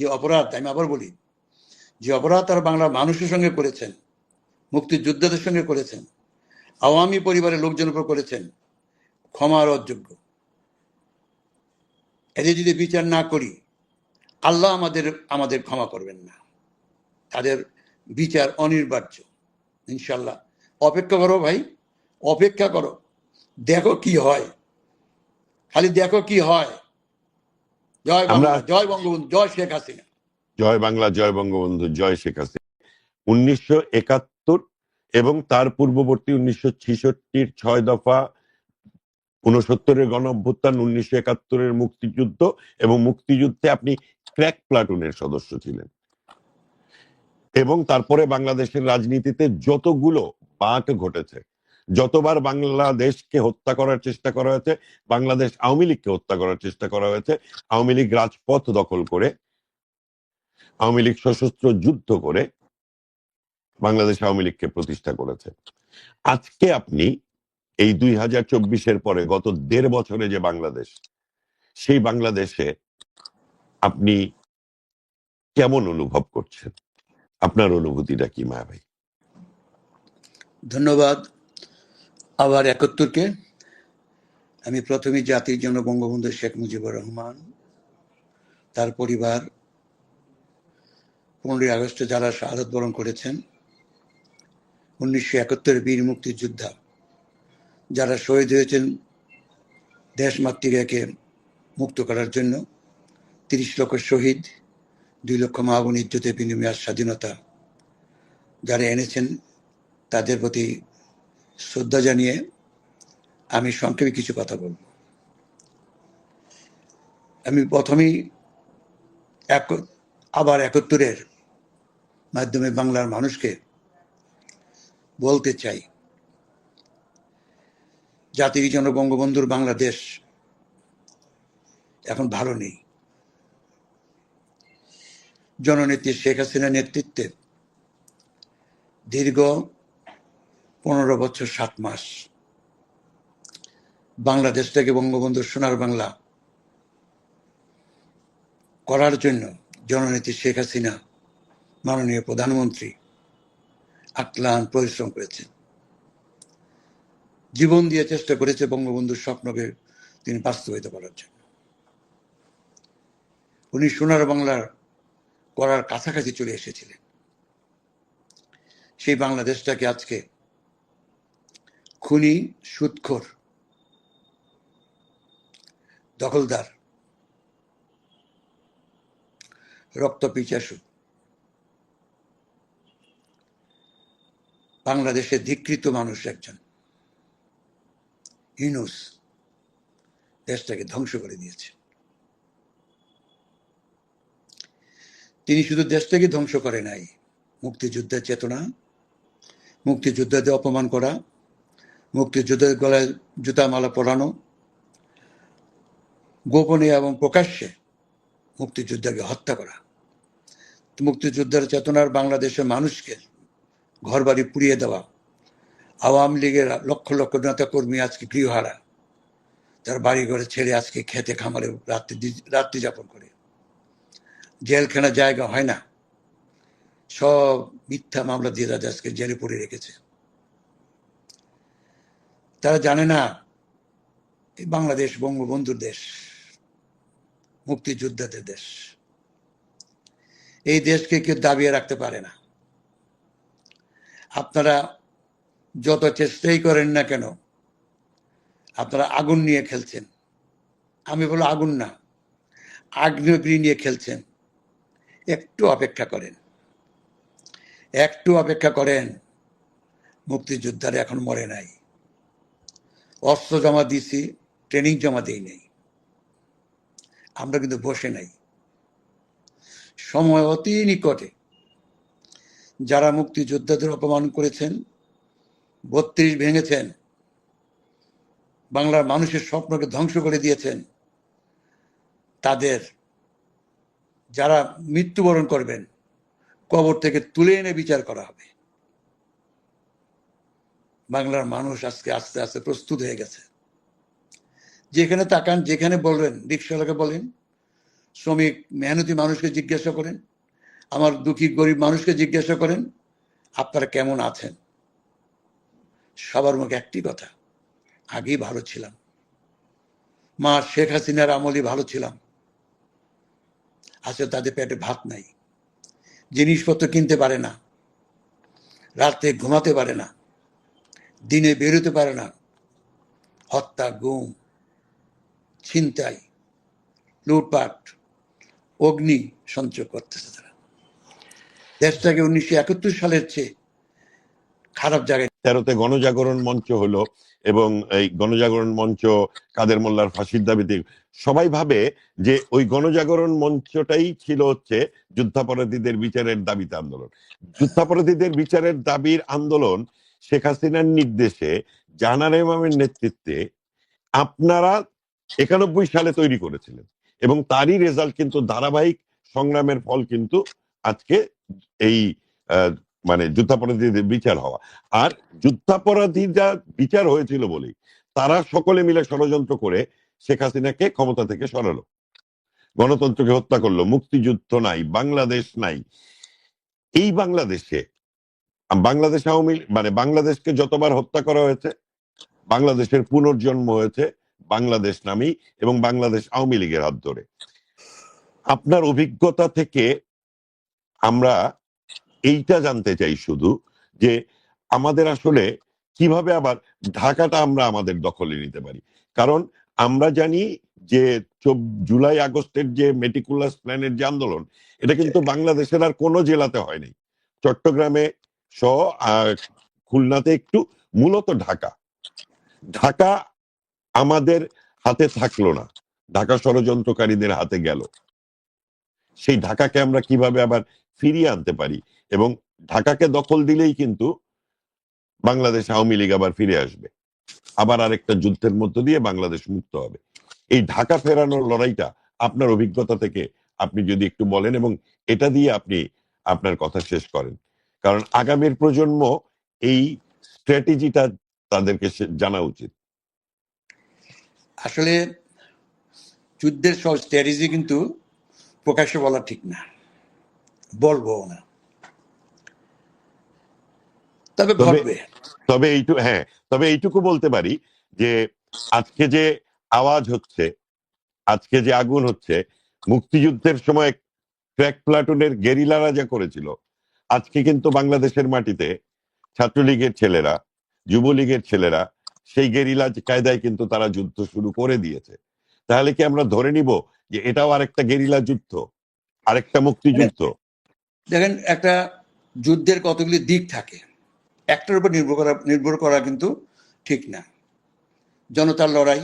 যে অপরাধ, আমি আবার বলি, যে অপরাধ তারা বাংলার মানুষের সঙ্গে করেছেন, মুক্তিযোদ্ধাদের সঙ্গে করেছেন, আওয়ামী পরিবারের লোকজনের উপর করেছেন, ক্ষমার অযোগ্য। এদের যদি বিচার না করি, আল্লাহ আমাদের ক্ষমা করবেন না। তাদের বিচার অনিবার্য। ইনশাল্লাহ অপেক্ষা করো ভাই, অপেক্ষা করো, দেখো কি হয়, খালি দেখো কি হয়। জয় বাংলা, জয় বঙ্গবন্ধু, জয় শেখ হাসিনা। জয় বাংলা, জয় বঙ্গবন্ধু, জয় শেখ হাসিনা। 1971 এবং তার পূর্ববর্তী 1966-র 6 দফা, 69-এর গণ অভ্যুত্থান, 1971-এর মুক্তিযুদ্ধ, এবং মুক্তিযুদ্ধে আপনি ক্র্যাক প্লাটুনের সদস্য ছিলেন। এবং তারপরে বাংলাদেশের রাজনীতিতে যতগুলো বাঁক ঘটেছে, যতবার বাংলাদেশকে হত্যা করার চেষ্টা করা হয়েছে, বাংলাদেশ আওয়ামী লীগকে হত্যা করার চেষ্টা করা হয়েছে, আওয়ামী লীগ রাজপথ দখল করে, আওয়ামী লীগ সশস্ত্র যুদ্ধ করে বাংলাদেশ আওয়ামী লীগকে প্রতিষ্ঠা করেছে। আজকে আপনি এই 2024-এর পরে গত 1.5 বছরে যে বাংলাদেশ, সেই বাংলাদেশে আপনি কেমন অনুভব করছেন? আপনার অনুভূতিটা কি মায়া ভাই? ধন্যবাদ। আবার 71-কে আমি প্রথমে জাতির জন্য বঙ্গবন্ধু শেখ মুজিবুর রহমান, তার পরিবার, 15ই আগস্টে যারা শাহাদাত বরণ করেছেন, 1971-এর বীর মুক্তিযোদ্ধা যারা শহীদ হয়েছেন দেশ মাতৃকাকে মুক্ত করার জন্য, 30 লক্ষ শহীদ, 2 লক্ষ মা বোন ইজ্জতের বিনিময়ে স্বাধীনতা যারা এনেছেন, তাদের প্রতি শ্রদ্ধা জানিয়ে আমি সংক্ষেপে কিছু কথা বলব। আমি প্রথমেই আবার 71-এর মাধ্যমে বাংলার মানুষকে বলতে চাই, জাতির জন্য বঙ্গবন্ধুর বাংলাদেশ এখন ভালো নেই। জননেত্রী শেখ হাসিনার নেতৃত্বে দীর্ঘ 15 বছর 7 মাস বাংলাদেশটাকে বঙ্গবন্ধুর সোনার বাংলা করার জন্য জননেত্রী শেখ হাসিনা, মাননীয় প্রধানমন্ত্রী আক্লান পরিশ্রম করেছেন, জীবন দিয়ে চেষ্টা করেছে বঙ্গবন্ধুর স্বপ্নকে তিনি বাস্তবায়িত করার জন্য। উনি সোনার বাংলার করার কাছাকাছি চলে এসেছিলেন। সেই বাংলাদেশটাকে আজকে খুনি, সুদখোর, দখলদার, রক্তপিপাসু, বাংলাদেশের ধিকৃত মানুষ একজন ইউনূস দেশটাকে ধ্বংস করে দিয়েছে। তিনি শুধু দেশটাকে ধ্বংস করে নাই, মুক্তিযুদ্ধের চেতনা, মুক্তিযোদ্ধাদের অপমান করা, মুক্তিযুদ্ধের গলায় জুতামালা পরানো, গোপনে এবং প্রকাশ্যে মুক্তিযোদ্ধাকে হত্যা করা, মুক্তিযুদ্ধের চেতনার বাংলাদেশের মানুষকে ঘরবাড়ি পুড়িয়ে দেওয়া, আওয়ামী লীগের লক্ষ লক্ষ নেতা কর্মী আজকে গৃহহারা, তার বাড়ি ঘরে ছেড়ে আজকে খেতে খামারে রাত্রি যাপন করে, জেলখানা জায়গা হয় না, সব মিথ্যা মামলা দিয়ে তাদের আজকে জেলে পড়ে রেখেছে। তারা জানে না এই বাংলাদেশ বঙ্গবন্ধুর দেশ, মুক্তিযোদ্ধাদের দেশ। এই দেশকে কেউ দাবিয়ে রাখতে পারে না। আপনারা যত চেষ্টাই করেন না কেন, আপনারা আগুন নিয়ে খেলছেন। আমি বলো আগুন না, আগ্নেয়গিরি নিয়ে খেলছেন। একটু অপেক্ষা করেন, একটু অপেক্ষা করেন। মুক্তিযোদ্ধারা এখন মরে নাই। অস্ত্র জমা দিছি, ট্রেনিং জমা দেই নাই। আমরা কিন্তু বসে নাই। সময় অতি নিকটে যারা মুক্তিযোদ্ধাদের অপমান করেছেন, 32 ভেঙেছেন, বাংলার মানুষের স্বপ্নকে ধ্বংস করে দিয়েছেন, তাদের যারা মৃত্যুবরণ করবেন, কবর থেকে তুলে এনে বিচার করা হবে। বাংলার মানুষ আজকে আস্তে আস্তে প্রস্তুত হয়ে গেছে। যেখানে তাকান, যেখানে বলবেন, রিক্সাওয়ালাকে বলেন, শ্রমিক মেহনতি মানুষকে জিজ্ঞাসা করেন, আমার দুঃখী গরিব মানুষকে জিজ্ঞাসা করেন, আপনারা কেমন আছেন? সবার মুখে একটি কথা, আগেই ভালো ছিলাম, মা শেখ হাসিনার আমলে ভালো ছিলাম। আজকে তাদের পেটে ভাত নাই, জিনিসপত্র কিনতে পারে না, রাতে ঘুমাতে পারে না, দিনে বেরোতে পারে না। হত্যা, গুম, ছিনতাই, লুটপাট, অগ্নি সঞ্চয় করতেছে তারা। দেশটাকে 1971 সালের চেয়ে খারাপ জায়গায়। 13তে গণজাগরণ মঞ্চ হলো, এবং এই গণজাগরণ মঞ্চ কাদের মোল্লার ফাঁসির দাবিতে সবাই ভাবে যে ওই গণজাগরণ মঞ্চটাই ছিল হচ্ছে যুদ্ধাপরাধীদের বিচারের দাবিতে আন্দোলন। যুদ্ধাপরাধীদের বিচারের দাবির আন্দোলন শেখ হাসিনার নির্দেশে জাহানারা ইমামের নেতৃত্বে আপনারা 91 সালে তৈরি করেছিলেন, এবং তারই রেজাল্ট কিন্তু ধারাবাহিক সংগ্রামের ফল কিন্তু আজকে এই মানে যুদ্ধাপরাধীদের বিচার হওয়া। আর যুদ্ধাপরাধীরা বিচার হয়েছিল বলেই তারা সকলে মিলে ষড়যন্ত্র করে শেখ হাসিনাকে ক্ষমতা থেকে সরালো, গণতন্ত্রকে হত্যা করলো, মুক্তিযুদ্ধ নাই, বাংলাদেশ নাই। এই বাংলাদেশে বাংলাদেশ আওয়ামী মানে বাংলাদেশকে যতবার হত্যা করা হয়েছে, বাংলাদেশের পুনর্জন্ম হয়েছে বাংলাদেশ নামেই এবং বাংলাদেশ আওয়ামী লীগের হাত ধরে। আপনার অভিজ্ঞতা থেকে আমরা এইটা জানতে চাই শুধু যে আমাদের আসলে কিভাবে আবার ঢাকাটা আমরা আমাদের দখলে নিতে পারি। কারণ আমরা জানি যে জুলাই আগস্টের যে মেটিকুলাস প্ল্যানের যে আন্দোলন, এটা কিন্তু বাংলাদেশের আর কোনো জেলাতে হয়নি, চট্টগ্রামে সহ খুলনাতে একটু, মূলত ঢাকা। ঢাকা আমাদের হাতে থাকলো না, ঢাকা ষড়যন্ত্রকারীদের হাতে গেল। সেই ঢাকাকে আমরা কিভাবে আবার ফিরিয়ে আনতে পারি, এবং ঢাকাকে দখল দিলেই কিন্তু বাংলাদেশ আওয়ামী লীগ আবার ফিরে আসবে, আবার আরেকটা যুদ্ধের মধ্য দিয়ে বাংলাদেশ মুক্ত হবে। এই ঢাকা ফেরানোর লড়াইটা আপনার অভিজ্ঞতা থেকে আপনি যদি একটু বলেন, এবং এটা দিয়ে আপনি আপনার কথা শেষ করেন, কারণ আগামীর প্রজন্ম এই স্ট্র্যাটেজিটা তাদেরকে জানা উচিত। আসলে যুদ্ধের সব স্ট্র্যাটেজি কিন্তু প্রকাশ্যে বলা ঠিক না, বলবো না, তবে ঘটবে। তবে এইটুকু বলতে পারি যে আজকে যে আওয়াজ হচ্ছে, আজকে যে আগুন হচ্ছে, মুক্তিযুদ্ধের সময় ট্র্যাক প্লাটুনের গেরিলারা যা করেছিল, আজকে কিন্তু বাংলাদেশের মাটিতে ছাত্রলীগের ছেলেরা, যুবলীগের ছেলেরা সেই গেরিলা কায়দায় কিন্তু তারা যুদ্ধ শুরু করে দিয়েছে। তাহলে কি আমরা ধরে নিব যে এটাও আরেকটা গেরিলা যুদ্ধ, আরেকটা মুক্তিযুদ্ধ? দেখেন, একটা যুদ্ধের কতগুলি দিক থাকে, একটার উপর নির্ভর করা কিন্তু ঠিক না। জনতার লড়াই,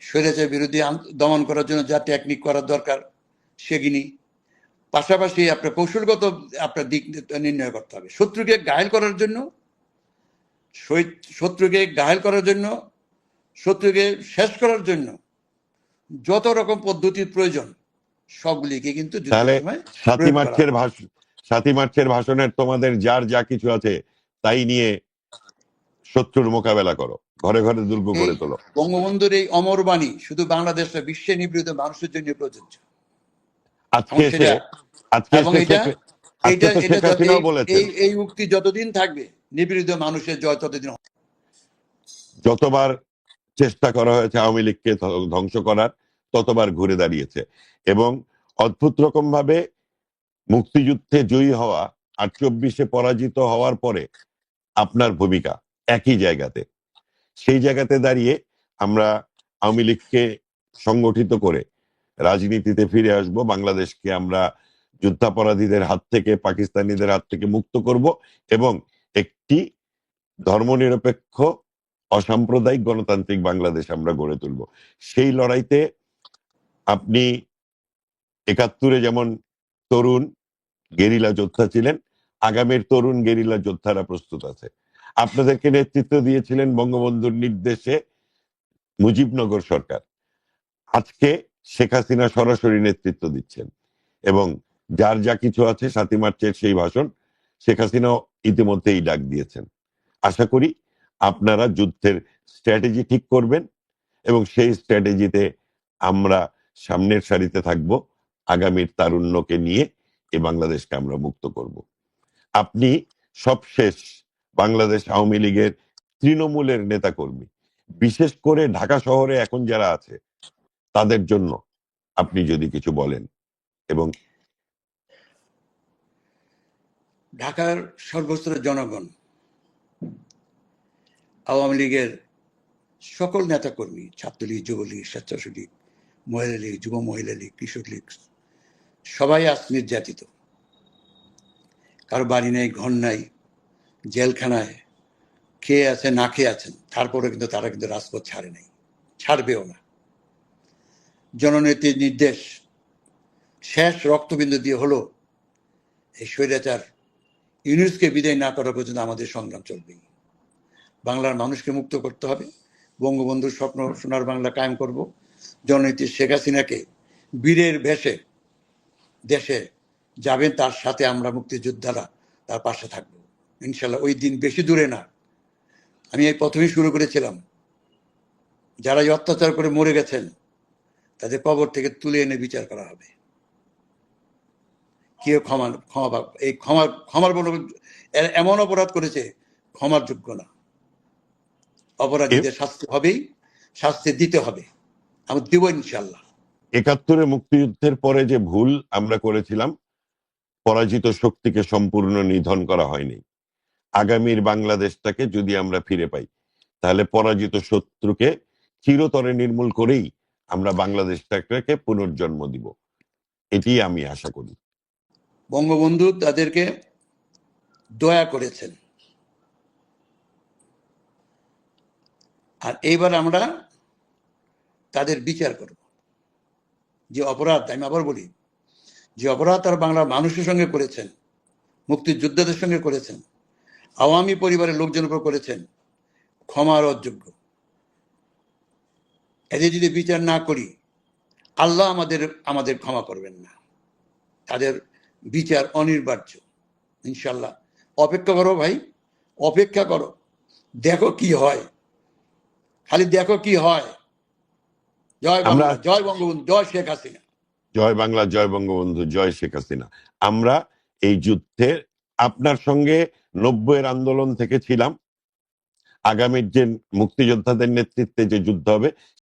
স্বৈরাচার বিরোধী দমন করার জন্য যা টেকনিক করার দরকার সেগুলি, পাশাপাশি আপনার কৌশলগত আপনার দিক নির্ণয় করতে হবে। শত্রুকে ঘায়েল করার জন্য, শত্রুকে শেষ করার জন্য যত রকম পদ্ধতির প্রয়োজন সবগুলিকে কিন্তু যুদ্ধের সময় প্রয়োগ করা। 7ই মার্চের ভাষণের তোমাদের যার যা কিছু আছে তাই নিয়ে শত্রুর মোকাবেলা করো, ঘরে ঘরে দুর্গ গড়ে তোলো। বঙ্গবন্ধুর এই অমর বাণী শুধু বাংলাদেশের বিশ্বে নিবৃত মানুষের জন্য প্রযোজ্য। এই উক্তি যতদিন থাকবে, নিবৃত মানুষের জয় ততদিন। যতবার চেষ্টা করা হয়েছে আওয়ামী লীগকে ধ্বংস করার, ততবার ঘুরে দাঁড়িয়েছে। এবং অদ্ভুত রকম ভাবে মুক্তিযুদ্ধে জয়ী হওয়া আর 24-এ পরাজিত হওয়ার পরে আপনার ভূমিকা একই জায়গাতে। সেই জায়গাতে দাঁড়িয়ে আমরা আওয়ামী লীগকে সংগঠিত করে রাজনীতিতে ফিরে আসব, বাংলাদেশকে আমরা যুদ্ধাপরাধীদের হাত থেকে, পাকিস্তানিদের হাত থেকে মুক্ত করব, এবং একটি ধর্মনিরপেক্ষ অসাম্প্রদায়িক গণতান্ত্রিক বাংলাদেশ আমরা গড়ে তুলব। সেই লড়াইতে আপনি 71-এ যেমন তরুণ গেরিলা যোদ্ধা ছিলেন, আগামীর তরুণ গেরিলা যোদ্ধারা প্রস্তুত আছে। আপনাদেরকে নেতৃত্ব দিয়েছিলেন বঙ্গবন্ধুর নির্দেশে মুজিবনগর সরকার, আজকে শেখ হাসিনা সরাসরি নেতৃত্ব দিচ্ছেন, এবং যার যা কিছু আছে 7ই মার্চের সেই ভাষণ শেখ হাসিনা ইতিমধ্যেই ডাক দিয়েছেন। আশা করি আপনারা যুদ্ধের স্ট্র্যাটেজি ঠিক করবেন, এবং সেই স্ট্র্যাটেজিতে আমরা সামনের সারিতে থাকব, আগামীর তারুণ্যকে নিয়ে এই বাংলাদেশকে আমরা মুক্ত করব। আপনি সবশেষ বাংলাদেশ আওয়ামী লীগের তৃণমূলের নেতাকর্মী, বিশেষ করে ঢাকা শহরে এখন যারা আছে তাদের জন্য আপনি যদি কিছু বলেন। এবং ঢাকার সর্বস্তরের জনগণ, আওয়ামী লীগের সকল নেতাকর্মী, ছাত্রলীগ, যুবলীগ, স্বেচ্ছাসেবক, মহিলা লীগ, যুব মহিলা লীগ, কৃষক লীগ, সবাই আজ নির্যাতিত। কারো বাড়ি নেই, ঘর নাই, জেলখানায়, খেয়ে আছে, না খেয়ে আছেন। তারপরে কিন্তু তারা কিন্তু রাজপথ ছাড়ে নাই, ছাড়বেও না। জননেত্রীর নির্দেশ, শেষ রক্তবিন্দু দিয়ে হলো এই স্বৈরাচার ইউনূসকে বিদায় না করা পর্যন্ত আমাদের সংগ্রাম চলবেই। বাংলার মানুষকে মুক্ত করতে হবে, বঙ্গবন্ধুর স্বপ্ন সোনার বাংলা কায়েম করব। জননেত্রী শেখ হাসিনাকে বীরের ভেষে দেশে যাবেন, তার সাথে আমরা মুক্তিযোদ্ধারা তার পাশে থাকবো ইনশাল্লাহ। ওই দিন বেশি দূরে না। আমি এই প্রথমেই শুরু করেছিলাম, যারা এই অত্যাচার করে মরে গেছেন তাদের কবর থেকে তুলে এনে বিচার করা হবে। কেউ ক্ষমার বলে এমন অপরাধ করেছে ক্ষমার যোগ্য না। অপরাধীদের শাস্তি হবেই, শাস্তি দিতে হবে, আমি দিব ইনশাল্লাহ। ৭১ মুক্তিযুদ্ধের পরে যে ভুল আমরা করেছিলাম, পরাজিত শক্তিকে সম্পূর্ণ নিধন করা হয়নি। আগামীর বাংলাদেশটাকে যদি আমরা ফিরে পাই, তাহলে পরাজিত শত্রুকে চিরতরে নির্মূল করেই আমরা বাংলাদেশটাকে পুনর্জন্ম দিব, এটি আমি আশা করি। বঙ্গবন্ধু তাদেরকে দয়া করেছেন, আর এইবার আমরা তাদের বিচার করব। যে অপরাধ, আমি আবার বলি, যে অপরাধ তারা বাংলার মানুষের সঙ্গে করেছেন, মুক্তিযোদ্ধাদের সঙ্গে করেছেন, আওয়ামী পরিবারের লোকজনের উপর করেছেন, ক্ষমার অযোগ্য। এদের যদি বিচার না করি, আল্লাহ আমাদের ক্ষমা করবেন না। তাদের বিচার অনিবার্য ইনশাল্লাহ। অপেক্ষা করো ভাই, অপেক্ষা করো, দেখো কি হয়, খালি দেখো কি হয়। জয় বাংলা, জয় বঙ্গবন্ধু, জয় শেখ হাসিনা। জয় বাংলা, জয় বঙ্গবন্ধু, জয় শেখ হাসিনা। আমরা এই যুদ্ধে আপনার সঙ্গে ৯০-এর আন্দোলন থেকে ছিলাম। আগামীর যে মুক্তিযোদ্ধাদের নেতৃত্বে যে যুদ্ধ হবে